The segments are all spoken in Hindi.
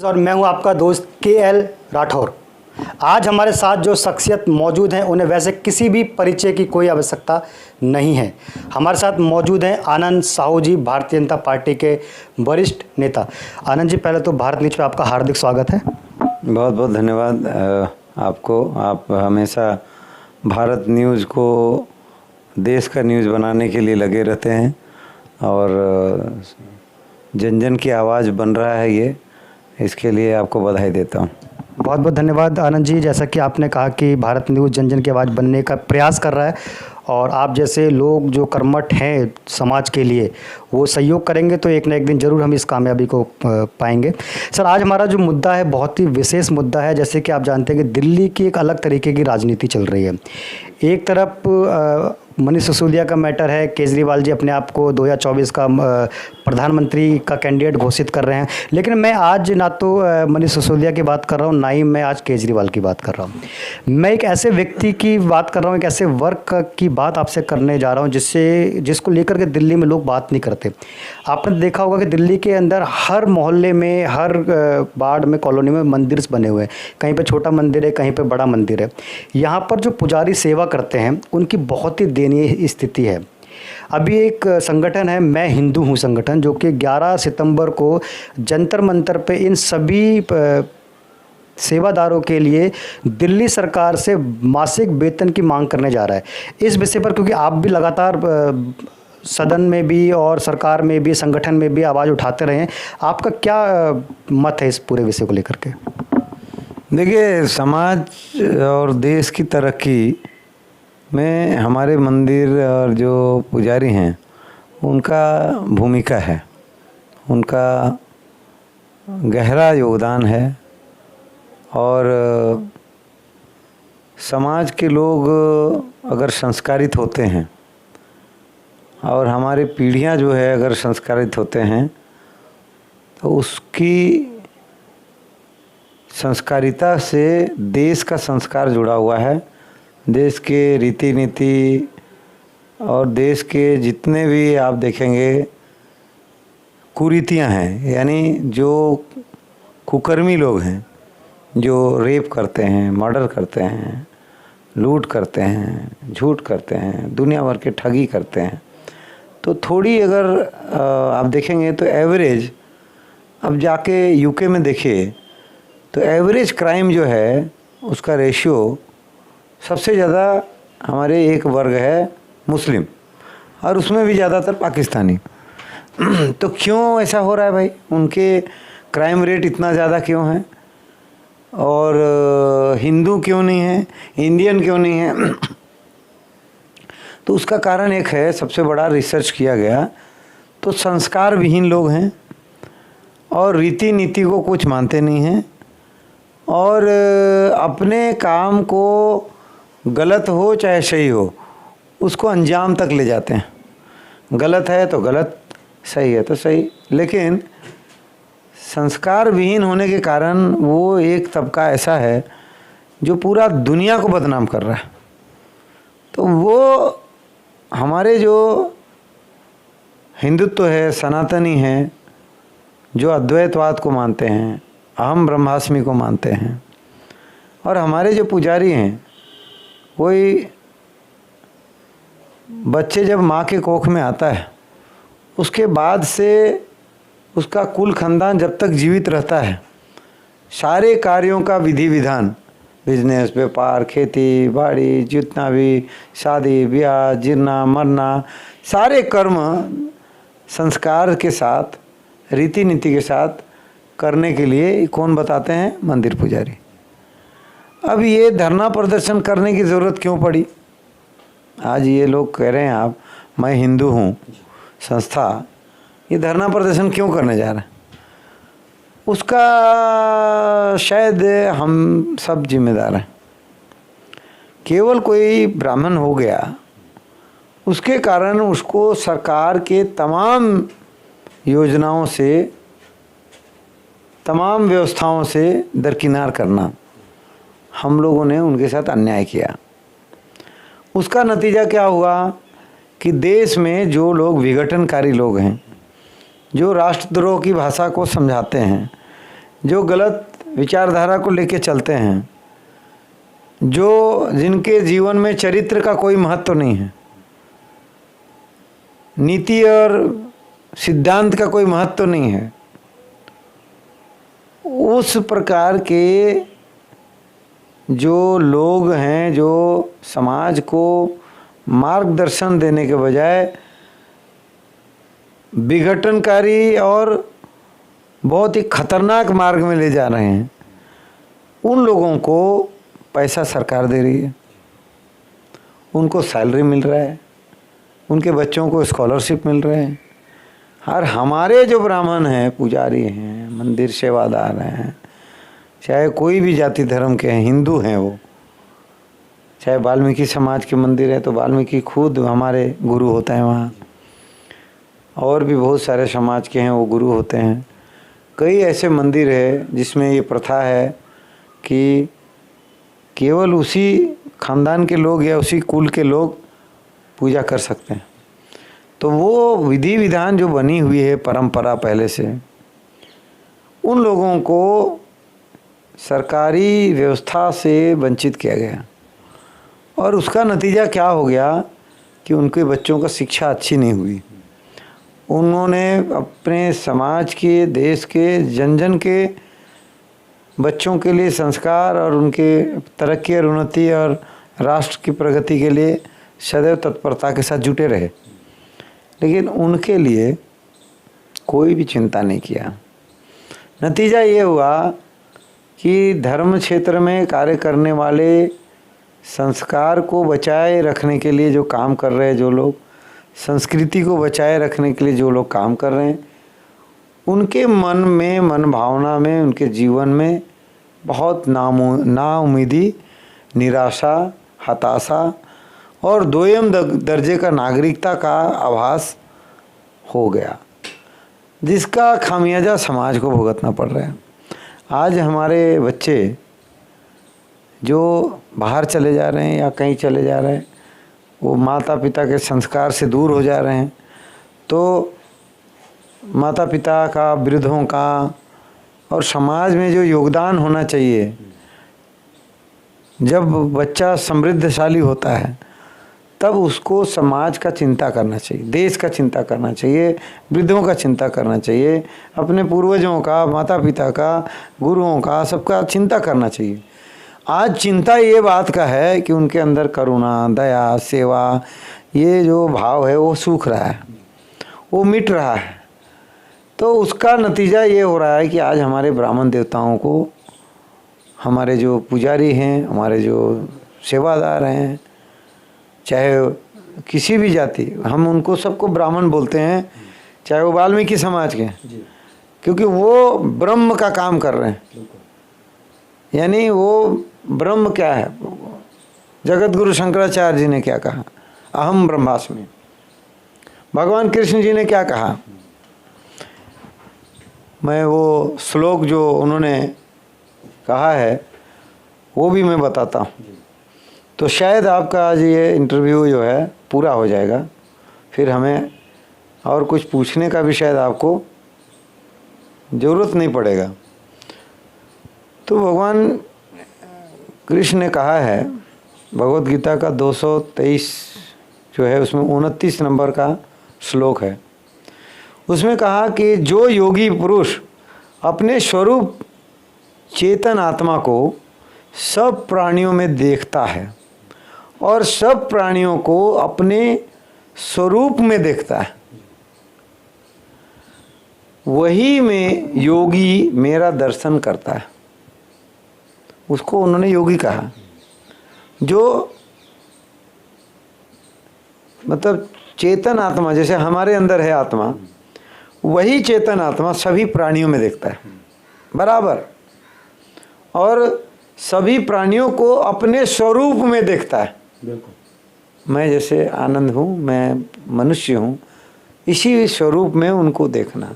और मैं हूं आपका दोस्त KL राठौर। आज हमारे साथ जो शख्सियत मौजूद हैं उन्हें वैसे किसी भी परिचय की कोई आवश्यकता नहीं है। हमारे साथ मौजूद हैं आनंद साहू जी, भारतीय जनता पार्टी के वरिष्ठ नेता। आनंद जी, पहले तो भारत न्यूज पे आपका हार्दिक स्वागत है। बहुत बहुत धन्यवाद आपको। आप हमेशा भारत न्यूज़ को देश का न्यूज़ बनाने के लिए लगे रहते हैं और जन जन की आवाज़ बन रहा है ये, इसके लिए आपको बधाई देता हूँ। बहुत बहुत धन्यवाद आनंद जी। जैसा कि आपने कहा कि भारत न्यूज़ जन जन की आवाज़ बनने का प्रयास कर रहा है और आप जैसे लोग जो कर्मठ हैं समाज के लिए वो सहयोग करेंगे तो एक ना एक दिन ज़रूर हम इस कामयाबी को पाएंगे। सर, आज हमारा जो मुद्दा है बहुत ही विशेष मुद्दा है। जैसे कि आप जानते हैं कि दिल्ली की एक अलग तरीके की राजनीति चल रही है। एक तरफ मनीष सिसोदिया का मैटर है, केजरीवाल जी अपने आप को 2024 का प्रधानमंत्री का कैंडिडेट घोषित कर रहे हैं, लेकिन मैं आज ना तो मनीष सिसोदिया की बात कर रहा हूँ, ना ही मैं आज केजरीवाल की बात कर रहा हूँ। मैं एक ऐसे व्यक्ति की बात कर रहा हूँ, एक ऐसे वर्ग की बात आपसे करने जा रहा हूँ जिसको लेकर के दिल्ली में लोग बात नहीं करते। आपने देखा होगा कि दिल्ली के अंदर हर मोहल्ले में, हर वार्ड में, कॉलोनी में मंदिर बने हुए हैं। कहीं पर छोटा मंदिर है, कहीं पर बड़ा मंदिर है। यहाँ पर जो पुजारी सेवा करते हैं उनकी बहुत ही दयनीय स्थिति है। अभी एक संगठन है मैं हिंदू हूँ संगठन, जो कि 11 सितंबर को जंतर मंतर पे इन सभी सेवादारों के लिए दिल्ली सरकार से मासिक वेतन की मांग करने जा रहा है। इस विषय पर क्योंकि आप भी लगातार सदन में भी और सरकार में भी, संगठन में भी आवाज़ उठाते रहे हैं, आपका क्या मत है इस पूरे विषय को लेकर के? देखिए, समाज और देश की तरक्की में हमारे मंदिर और जो पुजारी हैं उनका भूमिका है, उनका गहरा योगदान है। और समाज के लोग अगर संस्कारित होते हैं और हमारी पीढ़ियां जो है अगर संस्कारित होते हैं तो उसकी संस्कारिता से देश का संस्कार जुड़ा हुआ है। देश के रीति नीति और देश के जितने भी आप देखेंगे कुरीतियां हैं, यानी जो कुकर्मी लोग हैं, जो रेप करते हैं, मर्डर करते हैं, लूट करते हैं, झूठ करते हैं, दुनिया भर के ठगी करते हैं, तो थोड़ी अगर आप देखेंगे तो एवरेज, अब जाके यूके में देखिए तो एवरेज क्राइम जो है उसका रेशियो सबसे ज़्यादा हमारे एक वर्ग है मुस्लिम, और उसमें भी ज़्यादातर पाकिस्तानी। तो क्यों ऐसा हो रहा है भाई? उनके क्राइम रेट इतना ज़्यादा क्यों है? और हिंदू क्यों नहीं है, इंडियन क्यों नहीं है? तो उसका कारण एक है, सबसे बड़ा रिसर्च किया गया तो संस्कार विहीन लोग हैं और रीति नीति को कुछ मानते नहीं हैं और अपने काम को गलत हो चाहे सही हो उसको अंजाम तक ले जाते हैं। गलत है तो गलत, सही है तो सही, लेकिन संस्कार विहीन होने के कारण वो एक तबका ऐसा है जो पूरा दुनिया को बदनाम कर रहा है। तो वो हमारे जो हिंदुत्व है, सनातनी हैं, जो अद्वैतवाद को मानते हैं, अहम ब्रह्मास्मि को मानते हैं, और हमारे जो पुजारी हैं, वही बच्चे जब माँ के कोख में आता है उसके बाद से उसका कुल खानदान जब तक जीवित रहता है, सारे कार्यों का विधि विधान, बिजनेस, व्यापार, खेती बाड़ी, जितना भी शादी ब्याह, जीना मरना, सारे कर्म संस्कार के साथ, रीति नीति के साथ करने के लिए कौन बताते हैं? मंदिर पुजारी। अब ये धरना प्रदर्शन करने की ज़रूरत क्यों पड़ी? आज ये लोग कह रहे हैं आप मैं हिंदू हूँ संस्था, ये धरना प्रदर्शन क्यों करने जा रहे हैं? उसका शायद हम सब जिम्मेदार हैं। केवल कोई ब्राह्मण हो गया उसके कारण उसको सरकार के तमाम योजनाओं से, तमाम व्यवस्थाओं से दरकिनार करना, हम लोगों ने उनके साथ अन्याय किया। उसका नतीजा क्या हुआ कि देश में जो लोग विघटनकारी लोग हैं, जो राष्ट्रद्रोह की भाषा को समझाते हैं, जो गलत विचारधारा को लेके चलते हैं, जो जिनके जीवन में चरित्र का कोई महत्व नहीं है, नीति और सिद्धांत का कोई महत्व नहीं है, उस प्रकार के जो लोग हैं जो समाज को मार्गदर्शन देने के बजाय विघटनकारी और बहुत ही खतरनाक मार्ग में ले जा रहे हैं, उन लोगों को पैसा सरकार दे रही है, उनको सैलरी मिल रहा है, उनके बच्चों को स्कॉलरशिप मिल रहे हैं। और हमारे जो ब्राह्मण हैं, पुजारी हैं, मंदिर सेवादार हैं, चाहे कोई भी जाति धर्म के हैं, हिंदू हैं, वो चाहे वाल्मीकि समाज के मंदिर है तो वाल्मीकि खुद हमारे गुरु होते हैं वहाँ, और भी बहुत सारे समाज के हैं वो गुरु होते हैं। कई ऐसे मंदिर है जिसमें ये प्रथा है कि केवल उसी खानदान के लोग या उसी कुल के लोग पूजा कर सकते हैं। तो वो विधि विधान जो बनी हुई है परंपरा पहले से, उन लोगों को सरकारी व्यवस्था से वंचित किया गया, और उसका नतीजा क्या हो गया कि उनके बच्चों का शिक्षा अच्छी नहीं हुई। उन्होंने अपने समाज के, देश के, जन जन के बच्चों के लिए संस्कार और उनके तरक्की और उन्नति और राष्ट्र की प्रगति के लिए सदैव तत्परता के साथ जुटे रहे, लेकिन उनके लिए कोई भी चिंता नहीं किया। नतीजा ये हुआ कि धर्म क्षेत्र में कार्य करने वाले, संस्कार को बचाए रखने के लिए जो काम कर रहे हैं, जो लोग संस्कृति को बचाए रखने के लिए जो लोग काम कर रहे हैं, उनके मन में, मन भावना में, उनके जीवन में बहुत नाउम्मीदी, निराशा, हताशा और दोयम दर्जे का नागरिकता का आभास हो गया, जिसका खामियाजा समाज को भुगतना पड़ रहा है। आज हमारे बच्चे जो बाहर चले जा रहे हैं या कहीं चले जा रहे हैं, वो माता पिता के संस्कार से दूर हो जा रहे हैं। तो माता पिता का, वृद्धों का और समाज में जो योगदान होना चाहिए, जब बच्चा समृद्धशाली होता है तब उसको समाज का चिंता करना चाहिए, देश का चिंता करना चाहिए, वृद्धों का चिंता करना चाहिए, अपने पूर्वजों का, माता पिता का, गुरुओं का, सबका चिंता करना चाहिए। आज चिंता ये बात का है कि उनके अंदर करुणा, दया, सेवा, ये जो भाव है वो सूख रहा है, वो मिट रहा है। तो उसका नतीजा ये हो रहा है कि आज हमारे ब्राह्मण देवताओं को, हमारे जो पुजारी हैं, हमारे जो सेवादार हैं, चाहे किसी भी जाति, हम उनको सबको ब्राह्मण बोलते हैं, चाहे वो वाल्मीकि समाज के, क्योंकि वो ब्रह्म का काम कर रहे हैं। यानी वो ब्रह्म क्या है, जगत गुरु शंकराचार्य जी ने क्या कहा, अहम ब्रह्मास्मि। भगवान कृष्ण जी ने क्या कहा, मैं वो श्लोक जो उन्होंने कहा है वो भी मैं बताता हूँ। तो शायद आपका आज ये इंटरव्यू जो है पूरा हो जाएगा, फिर हमें और कुछ पूछने का भी शायद आपको ज़रूरत नहीं पड़ेगा। तो भगवान कृष्ण ने कहा है, भगवत गीता का 223 जो है उसमें 29 नंबर का श्लोक है, उसमें कहा कि जो योगी पुरुष अपने स्वरूप चेतन आत्मा को सब प्राणियों में देखता है और सब प्राणियों को अपने स्वरूप में देखता है, वही में योगी मेरा दर्शन करता है। उसको उन्होंने योगी कहा। जो मतलब चेतन आत्मा, जैसे हमारे अंदर है आत्मा, वही चेतन आत्मा सभी प्राणियों में देखता है बराबर, और सभी प्राणियों को अपने स्वरूप में देखता है। मैं जैसे आनंद हूँ, मैं मनुष्य हूँ, इसी स्वरूप में उनको देखना,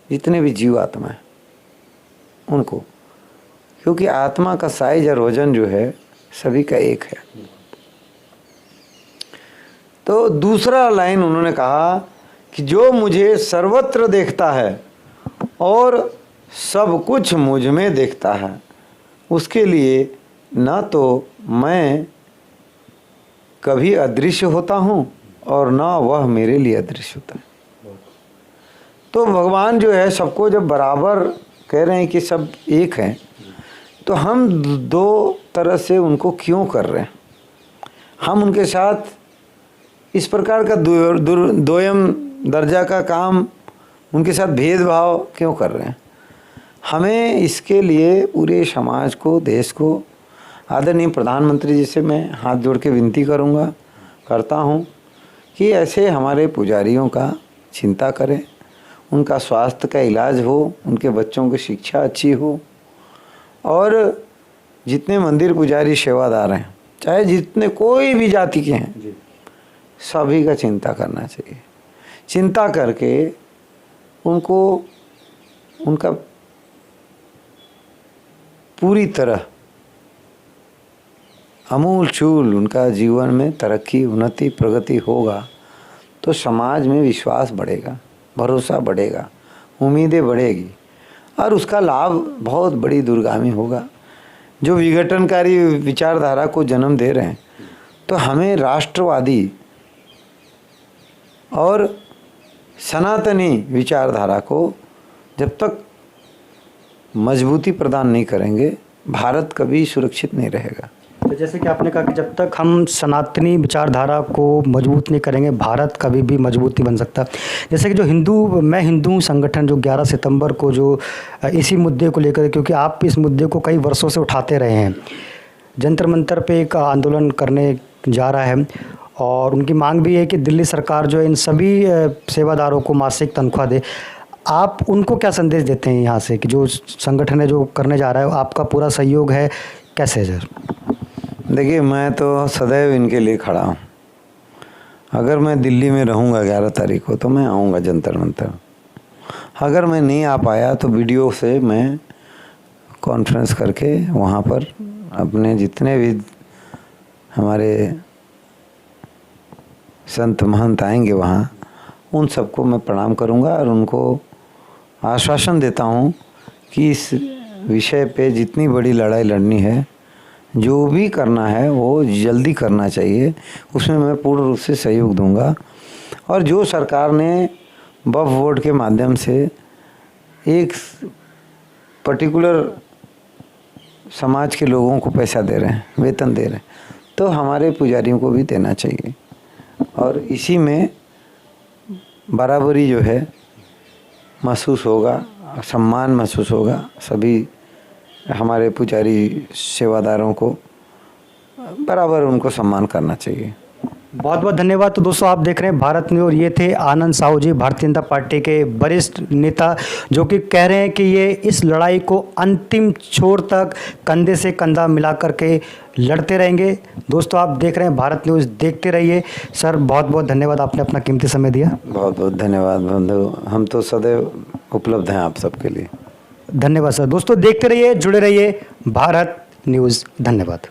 जितने भी जीव आत्मा है उनको, क्योंकि आत्मा का साइज और वजन जो है सभी का एक है। तो दूसरा लाइन उन्होंने कहा कि जो मुझे सर्वत्र देखता है और सब कुछ मुझ में देखता है, उसके लिए न तो मैं कभी अदृश्य होता हूँ और न वह मेरे लिए अदृश्य होता है। तो भगवान जो है सबको जब बराबर कह रहे हैं कि सब एक हैं, तो हम दो तरह से उनको क्यों कर रहे हैं? हम उनके साथ इस प्रकार का दोयम दर्जा का काम, उनके साथ भेदभाव क्यों कर रहे हैं? हमें इसके लिए पूरे समाज को, देश को, आदरणीय प्रधानमंत्री जी से मैं हाथ जोड़ के विनती करता हूँ कि ऐसे हमारे पुजारियों का चिंता करें, उनका स्वास्थ्य का इलाज हो, उनके बच्चों की शिक्षा अच्छी हो, और जितने मंदिर पुजारी सेवादार हैं, चाहे जितने कोई भी जाति के हैं, सभी का चिंता करना चाहिए। चिंता करके उनको उनका पूरी तरह अमूल चूल उनका जीवन में तरक्की, उन्नति, प्रगति होगा तो समाज में विश्वास बढ़ेगा, भरोसा बढ़ेगा, उम्मीदें बढ़ेगी और उसका लाभ बहुत बड़ी दूरगामी होगा। जो विघटनकारी विचारधारा को जन्म दे रहे हैं, तो हमें राष्ट्रवादी और सनातनी विचारधारा को जब तक मजबूती प्रदान नहीं करेंगे, भारत कभी सुरक्षित नहीं रहेगा। तो जैसे कि आपने कहा कि जब तक हम सनातनी विचारधारा को मजबूत नहीं करेंगे, भारत कभी भी मजबूत नहीं बन सकता। जैसे कि जो मैं हिंदू संगठन जो 11 सितंबर को जो इसी मुद्दे को लेकर, क्योंकि आप इस मुद्दे को कई वर्षों से उठाते रहे हैं, जंतर मंतर पे एक आंदोलन करने जा रहा है और उनकी मांग भी है कि दिल्ली सरकार जो है इन सभी सेवादारों को मासिक तनख्वाह दे। आप उनको क्या संदेश देते हैं यहाँ से कि जो संगठन है जो करने जा रहा है, आपका पूरा सहयोग है, कैसे है सर? देखिए, मैं तो सदैव इनके लिए खड़ा हूँ। अगर मैं दिल्ली में रहूँगा 11 तारीख को तो मैं आऊँगा जंतर मंतर। अगर मैं नहीं आ पाया तो वीडियो से मैं कॉन्फ्रेंस करके वहाँ पर अपने जितने भी हमारे संत महंत आएंगे वहाँ, उन सबको मैं प्रणाम करूँगा और उनको आश्वासन देता हूँ कि इस विषय पे जितनी बड़ी लड़ाई लड़नी है, जो भी करना है वो जल्दी करना चाहिए, उसमें मैं पूर्ण रूप से सहयोग दूंगा। और जो सरकार ने वक्फ बोर्ड के माध्यम से एक पर्टिकुलर समाज के लोगों को पैसा दे रहे हैं, वेतन दे रहे हैं, तो हमारे पुजारियों को भी देना चाहिए। और इसी में बराबरी जो है महसूस होगा, सम्मान महसूस होगा। सभी हमारे पुजारी सेवादारों को बराबर उनको सम्मान करना चाहिए। बहुत बहुत धन्यवाद। तो दोस्तों, आप देख रहे हैं भारत न्यूज़ और ये थे आनंद साहू जी, भारतीय जनता पार्टी के वरिष्ठ नेता, जो कि कह रहे हैं कि ये इस लड़ाई को अंतिम छोर तक कंधे से कंधा मिला करके लड़ते रहेंगे। दोस्तों, आप देख रहे हैं भारत न्यूज़, देखते रहिए। सर, बहुत बहुत धन्यवाद, आपने अपना कीमती समय दिया। बहुत बहुत धन्यवाद बंधु, हम तो सदैव उपलब्ध हैं आप सबके लिए। धन्यवाद सर। दोस्तों, देखते रहिए, जुड़े रहिए भारत न्यूज़। धन्यवाद।